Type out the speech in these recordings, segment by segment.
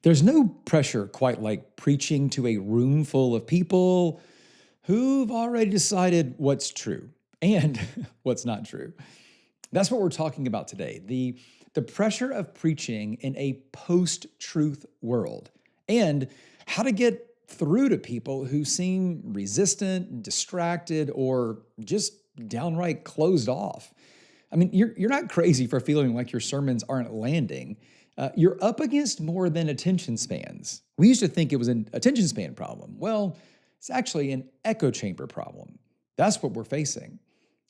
There's no pressure quite like preaching to a room full of people who've already decided what's true and what's not true. That's what we're talking about today. The pressure of preaching in a post-truth world and how to get through to people who seem resistant, distracted, or just downright closed off. I mean, you're not crazy for feeling like your sermons aren't landing. You're up against more than attention spans. We used to think it was an attention span problem. Well, it's actually an echo chamber problem. That's what we're facing.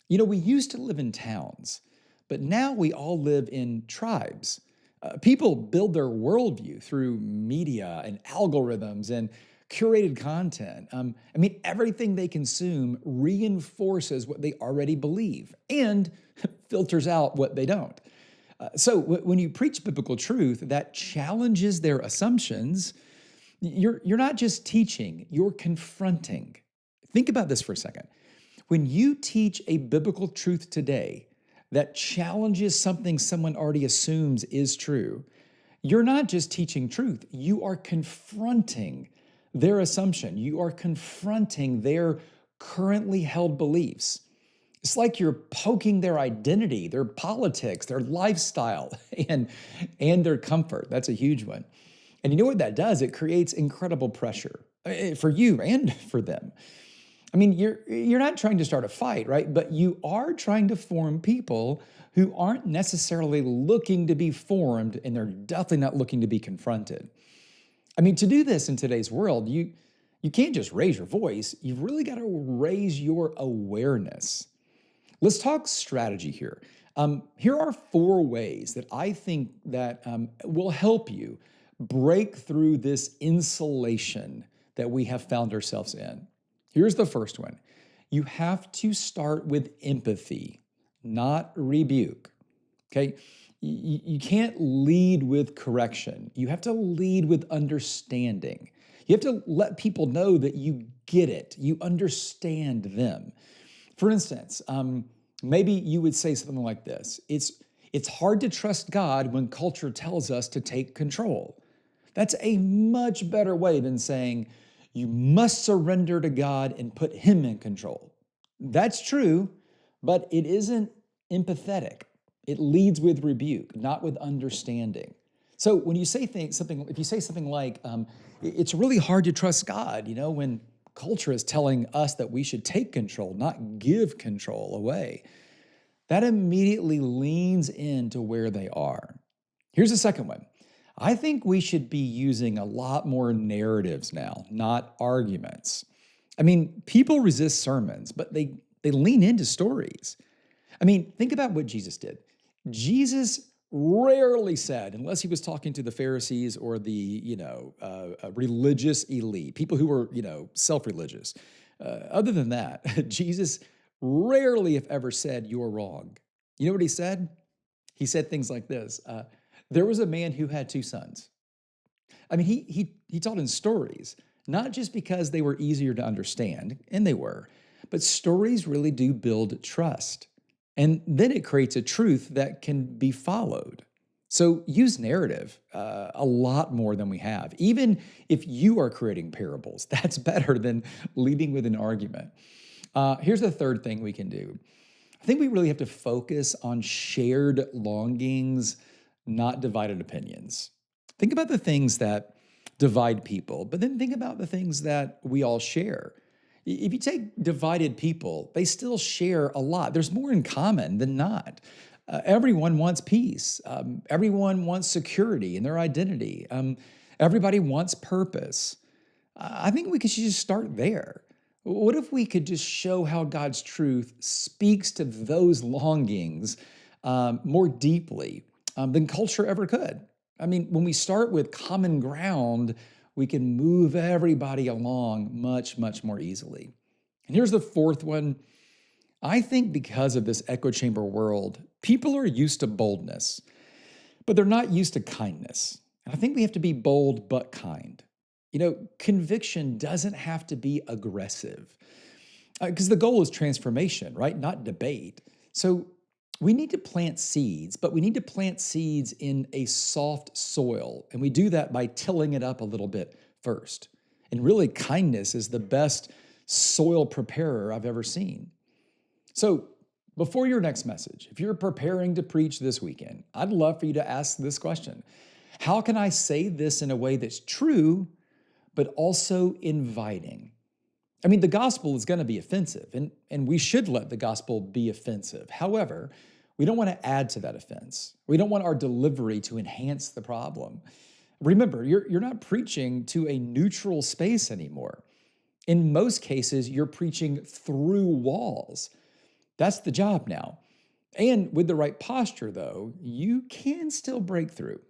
We used to live in towns, but now we all live in tribes. People build their worldview through media and algorithms and curated content. Everything they consume reinforces what they already believe and filters out what they don't. So when you preach biblical truth that challenges their assumptions, you're not just teaching, you're confronting. Think about this for a second. When you teach a biblical truth today that challenges something someone already assumes is true, you're not just teaching truth, you are confronting their assumption. You are confronting their currently held beliefs. It's like you're poking their identity, their politics, their lifestyle, and their comfort. That's a huge one. And you know what that does? It creates incredible pressure for you and for them. You're not trying to start a fight, right? But you are trying to form people who aren't necessarily looking to be formed, and they're definitely not looking to be confronted. To do this in today's world, you can't just raise your voice. You've really got to raise your awareness. Let's talk strategy here. Here are 4 ways that I think that will help you break through this insulation that we have found ourselves in. Here's the first one. You have to start with empathy, not rebuke. Okay? You can't lead with correction. You have to lead with understanding. You have to let people know that you get it. You understand them. For instance, maybe you would say something like this. It's hard to trust God when culture tells us to take control. That's a much better way than saying you must surrender to God and put Him in control. That's true, but it isn't empathetic. It leads with rebuke, not with understanding. So when you say if you say something like, it's really hard to trust God, when culture is telling us that we should take control, not give control away, that immediately leans into where they are. Here's the second one. I think we should be using a lot more narratives now, not arguments. People resist sermons, but they lean into stories. Think about what Jesus did. Jesus rarely said, unless he was talking to the Pharisees or the, religious elite, people who were, self-religious. Other than that, Jesus rarely, if ever, said, "You're wrong." You know what he said? He said things like this. There was a man who had 2 sons. He taught in stories, not just because they were easier to understand, and they were, but stories really do build trust. And then it creates a truth that can be followed. So use narrative a lot more than we have. Even if you are creating parables, that's better than leading with an argument. Here's the third thing we can do. I think we really have to focus on shared longings, not divided opinions. Think about the things that divide people, but then think about the things that we all share. If you take divided people, they still share a lot. There's more in common than not. Everyone wants peace. Everyone wants security in their identity. Everybody wants purpose. I think we should just start there. What if we could just show how God's truth speaks to those longings more deeply than culture ever could? When we start with common ground, we can move everybody along much, much more easily. And here's the fourth one. I think because of this echo chamber world, people are used to boldness, but they're not used to kindness. And I think we have to be bold but kind. Conviction doesn't have to be aggressive because the goal is transformation, right? Not debate. So We need to plant seeds, but we need to plant seeds in a soft soil. And we do that by tilling it up a little bit first. And really, kindness is the best soil preparer I've ever seen. So, before your next message, if you're preparing to preach this weekend, I'd love for you to ask this question: how can I say this in a way that's true, but also inviting? I mean, the gospel is going to be offensive, and we should let the gospel be offensive. However, we don't want to add to that offense. We don't want our delivery to enhance the problem. Remember, you're not preaching to a neutral space anymore. In most cases, you're preaching through walls. That's the job now. And with the right posture, though, you can still break through.